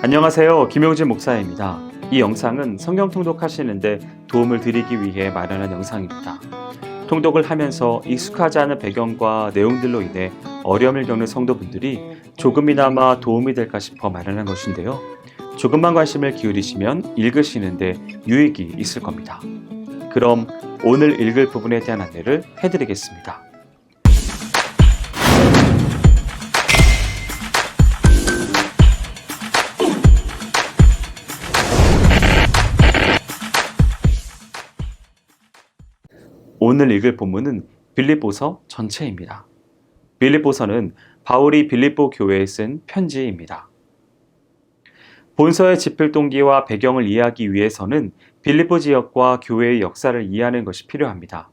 안녕하세요. 김용진 목사입니다. 이 영상은 성경 통독하시는데 도움을 드리기 위해 마련한 영상입니다. 통독을 하면서 익숙하지 않은 배경과 내용들로 인해 어려움을 겪는 성도분들이 조금이나마 도움이 될까 싶어 마련한 것인데요. 조금만 관심을 기울이시면 읽으시는데 유익이 있을 겁니다. 그럼 오늘 읽을 부분에 대한 안내를 해드리겠습니다. 오늘 읽을 본문은 빌립보서 전체입니다. 빌립보서는 바울이 빌립보 교회에 쓴 편지입니다. 본서의 집필 동기와 배경을 이해하기 위해서는 빌립보 지역과 교회의 역사를 이해하는 것이 필요합니다.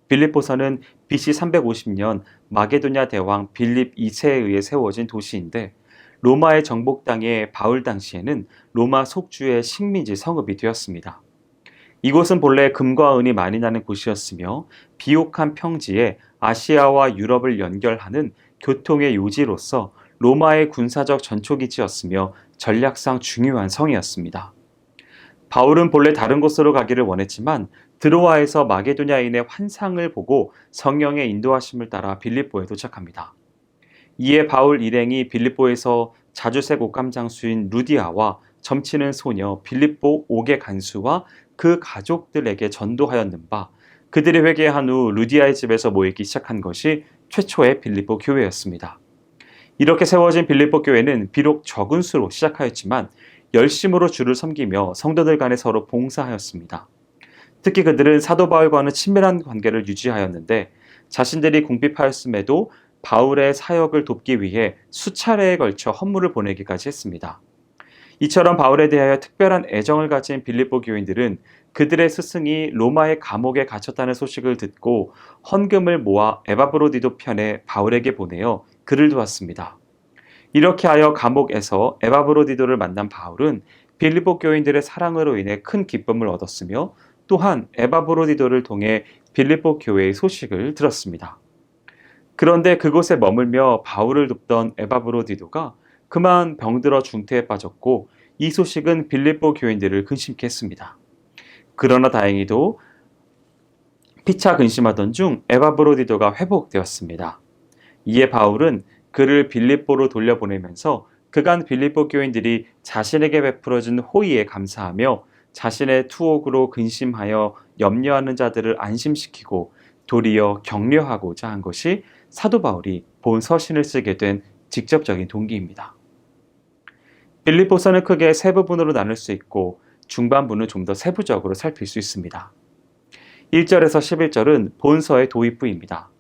빌립보서는 BC 350년 마게도냐 대왕 빌립 2세에 의해 세워진 도시인데 로마의 정복 당해 바울 당시에는 로마 속주의 식민지 성읍이 되었습니다. 이곳은 본래 금과 은이 많이 나는 곳이었으며 비옥한 평지에 아시아와 유럽을 연결하는 교통의 요지로서 로마의 군사적 전초기지였으며 전략상 중요한 성이었습니다. 바울은 본래 다른 곳으로 가기를 원했지만 드로아에서 마게도냐인의 환상을 보고 성령의 인도하심을 따라 빌립보에 도착합니다. 이에 바울 일행이 빌립보에서 자주색 옷감 장수인 루디아와 점치는 소녀 빌립보 옥의 간수와 그 가족들에게 전도하였는 바 그들이 회개한 후 루디아의 집에서 모이기 시작한 것이 최초의 빌립보 교회였습니다. 이렇게 세워진 빌립보 교회는 비록 적은 수로 시작하였지만 열심으로 주를 섬기며 성도들 간에 서로 봉사하였습니다. 특히 그들은 사도 바울과는 친밀한 관계를 유지하였는데 자신들이 궁핍하였음에도 바울의 사역을 돕기 위해 수차례에 걸쳐 헌물을 보내기까지 했습니다. 이처럼 바울에 대하여 특별한 애정을 가진 빌립보 교인들은 그들의 스승이 로마의 감옥에 갇혔다는 소식을 듣고 헌금을 모아 에바브로디도 편에 바울에게 보내어 그를 도왔습니다. 이렇게 하여 감옥에서 에바브로디도를 만난 바울은 빌립보 교인들의 사랑으로 인해 큰 기쁨을 얻었으며 또한 에바브로디도를 통해 빌립보 교회의 소식을 들었습니다. 그런데 그곳에 머물며 바울을 돕던 에바브로디도가 그만 병들어 중태에 빠졌고 이 소식은 빌립보 교인들을 근심케 했습니다. 그러나 다행히도 피차 근심하던 중 에바브로디도가 회복되었습니다. 이에 바울은 그를 빌립보로 돌려보내면서 그간 빌립보 교인들이 자신에게 베풀어준 호의에 감사하며 자신의 투옥으로 근심하여 염려하는 자들을 안심시키고 도리어 격려하고자 한 것이 사도 바울이 본 서신을 쓰게 된 직접적인 동기입니다. 빌립보서는 크게 세 부분으로 나눌 수 있고 중반부는 좀 더 세부적으로 살필 수 있습니다. 1절에서 11절은 본서의 도입부입니다.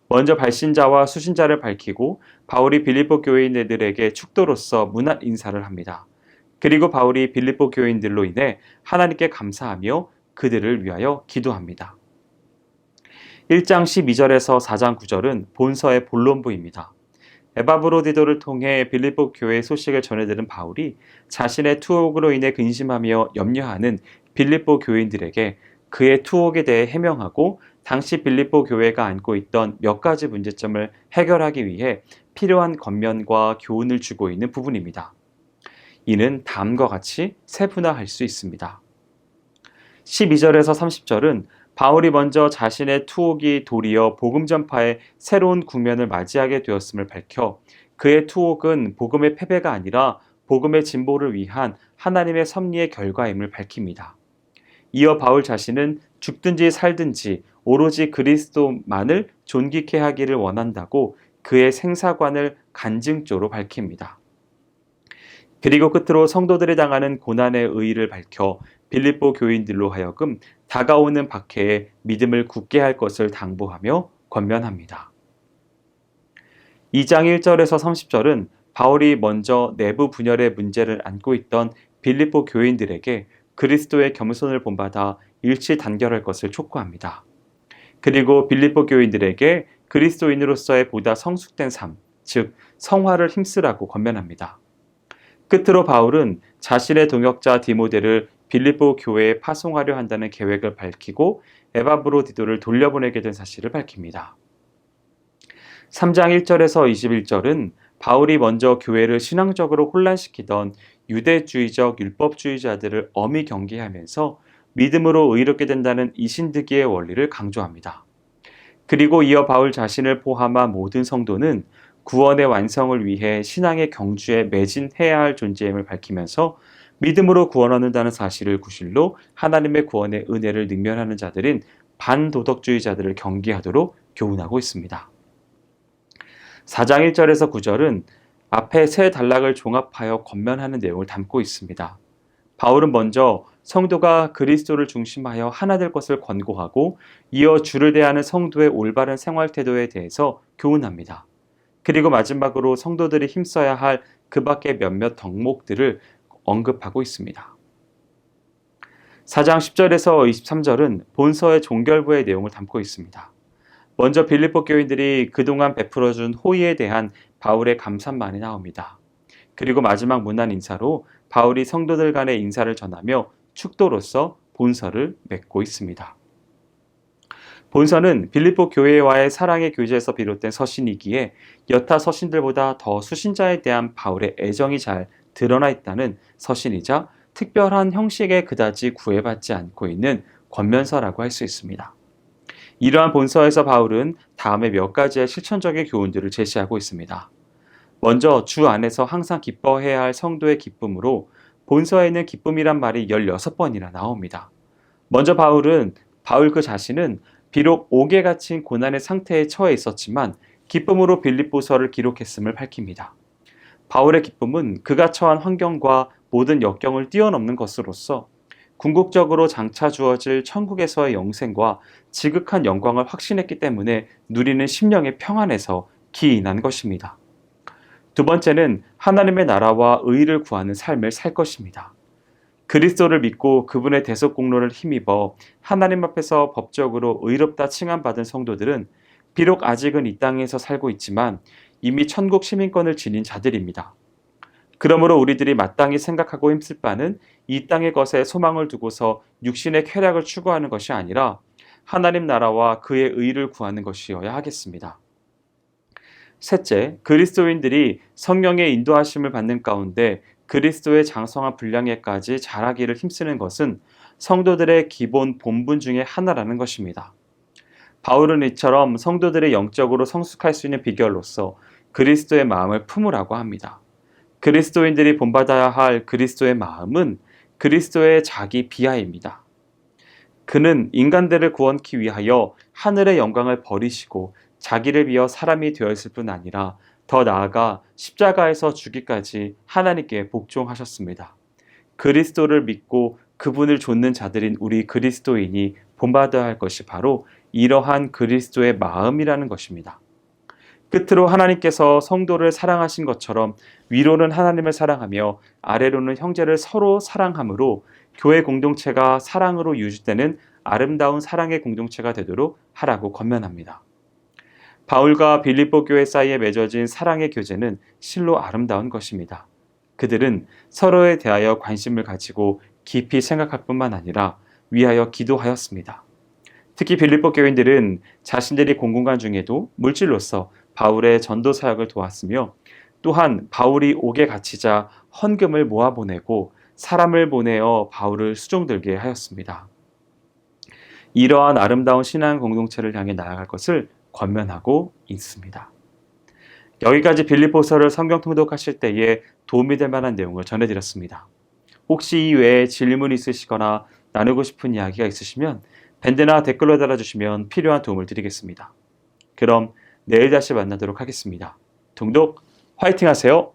먼저 발신자와 수신자를 밝히고 바울이 빌립보 교인들에게 축도로서 문안 인사를 합니다. 그리고 바울이 빌립보 교인들로 인해 하나님께 감사하며 그들을 위하여 기도합니다. 1장 12절에서 4장 9절은 본서의 본론부입니다. 에바브로디도를 통해 빌립보 교회의 소식을 전해들은 바울이 자신의 투옥으로 인해 근심하며 염려하는 빌립보 교인들에게 그의 투옥에 대해 해명하고 당시 빌립보 교회가 안고 있던 몇 가지 문제점을 해결하기 위해 필요한 권면과 교훈을 주고 있는 부분입니다. 이는 다음과 같이 세분화할 수 있습니다. 12절에서 30절은 바울이 먼저 자신의 투옥이 도리어 복음 전파의 새로운 국면을 맞이하게 되었음을 밝혀 그의 투옥은 복음의 패배가 아니라 복음의 진보를 위한 하나님의 섭리의 결과임을 밝힙니다. 이어 바울 자신은 죽든지 살든지 오로지 그리스도만을 존귀케 하기를 원한다고 그의 생사관을 간증조로 밝힙니다. 그리고 끝으로 성도들이 당하는 고난의 의의를 밝혀 빌립보 교인들로 하여금 다가오는 박해에 믿음을 굳게 할 것을 당부하며 권면합니다. 2장 1절에서 30절은 바울이 먼저 내부 분열의 문제를 안고 있던 빌립보 교인들에게 그리스도의 겸손을 본받아 일치 단결할 것을 촉구합니다. 그리고 빌립보 교인들에게 그리스도인으로서의 보다 성숙된 삶, 즉 성화를 힘쓰라고 권면합니다. 끝으로 바울은 자신의 동역자 디모데를 빌립보 교회에 파송하려 한다는 계획을 밝히고 에바브로디도를 돌려보내게 된 사실을 밝힙니다. 3장 1절에서 21절은 바울이 먼저 교회를 신앙적으로 혼란시키던 유대주의적 율법주의자들을 엄히 경계하면서 믿음으로 의롭게 된다는 이신득이의 원리를 강조합니다. 그리고 이어 바울 자신을 포함한 모든 성도는 구원의 완성을 위해 신앙의 경주에 매진해야 할 존재임을 밝히면서 믿음으로 구원 얻는다는 사실을 구실로 하나님의 구원의 은혜를 능멸하는 자들인 반도덕주의자들을 경계하도록 교훈하고 있습니다. 4장 1절에서 9절은 앞에 세 단락을 종합하여 권면하는 내용을 담고 있습니다. 바울은 먼저 성도가 그리스도를 중심하여 하나 될 것을 권고하고 이어 주를 대하는 성도의 올바른 생활 태도에 대해서 교훈합니다. 그리고 마지막으로 성도들이 힘써야 할 그 밖의 몇몇 덕목들을 언급하고 있습니다. 4장 10절에서 23절은 본서의 종결부의 내용을 담고 있습니다. 먼저 빌립보 교인들이 그동안 베풀어준 호의에 대한 바울의 감사만이 나옵니다. 그리고 마지막 문안 인사로 바울이 성도들 간의 인사를 전하며 축도로서 본서를 맺고 있습니다. 본서는 빌립보 교회와의 사랑의 교제에서 비롯된 서신이기에 여타 서신들보다 더 수신자에 대한 바울의 애정이 잘 드러나 있다는 서신이자 특별한 형식에 그다지 구애받지 않고 있는 권면서라고 할 수 있습니다. 이러한 본서에서 바울은 다음에 몇 가지의 실천적인 교훈들을 제시하고 있습니다. 먼저 주 안에서 항상 기뻐해야 할 성도의 기쁨으로 본서에는 기쁨이란 말이 16번이나 나옵니다. 먼저 바울 그 자신은 비록 옥에 갇힌 고난의 상태에 처해 있었지만 기쁨으로 빌립보서를 기록했음을 밝힙니다. 바울의 기쁨은 그가 처한 환경과 모든 역경을 뛰어넘는 것으로서 궁극적으로 장차 주어질 천국에서의 영생과 지극한 영광을 확신했기 때문에 누리는 심령의 평안에서 기인한 것입니다. 두 번째는 하나님의 나라와 의를 구하는 삶을 살 것입니다. 그리스도를 믿고 그분의 대속 공로를 힘입어 하나님 앞에서 법적으로 의롭다 칭함받은 성도들은 비록 아직은 이 땅에서 살고 있지만 이미 천국 시민권을 지닌 자들입니다. 그러므로 우리들이 마땅히 생각하고 힘쓸 바는 이 땅의 것에 소망을 두고서 육신의 쾌락을 추구하는 것이 아니라 하나님 나라와 그의 의를 구하는 것이어야 하겠습니다. 셋째, 그리스도인들이 성령의 인도하심을 받는 가운데 그리스도의 장성한 분량에까지 자라기를 힘쓰는 것은 성도들의 기본 본분 중에 하나라는 것입니다. 바울은 이처럼 성도들의 영적으로 성숙할 수 있는 비결로서 그리스도의 마음을 품으라고 합니다. 그리스도인들이 본받아야 할 그리스도의 마음은 그리스도의 자기 비하입니다. 그는 인간들을 구원케 위하여 하늘의 영광을 버리시고 자기를 비어 사람이 되었을 뿐 아니라 더 나아가 십자가에서 죽기까지 하나님께 복종하셨습니다. 그리스도를 믿고 그분을 좇는 자들인 우리 그리스도인이 본받아야 할 것이 바로 이러한 그리스도의 마음이라는 것입니다. 끝으로 하나님께서 성도를 사랑하신 것처럼 위로는 하나님을 사랑하며 아래로는 형제를 서로 사랑함으로 교회 공동체가 사랑으로 유지되는 아름다운 사랑의 공동체가 되도록 하라고 권면합니다. 바울과 빌립보 교회 사이에 맺어진 사랑의 교제는 실로 아름다운 것입니다. 그들은 서로에 대하여 관심을 가지고 깊이 생각할 뿐만 아니라 위하여 기도하였습니다. 특히 빌립보 교인들은 자신들이 공공간 중에도 물질로서 바울의 전도 사역을 도왔으며 또한 바울이 옥에 갇히자 헌금을 모아보내고 사람을 보내어 바울을 수종들게 하였습니다. 이러한 아름다운 신앙 공동체를 향해 나아갈 것을 권면하고 있습니다. 여기까지 빌립보서를 성경 통독하실 때에 도움이 될 만한 내용을 전해드렸습니다. 혹시 이 외에 질문 있으시거나 나누고 싶은 이야기가 있으시면 밴드나 댓글로 달아주시면 필요한 도움을 드리겠습니다. 그럼 내일 다시 만나도록 하겠습니다. 통독 화이팅 하세요.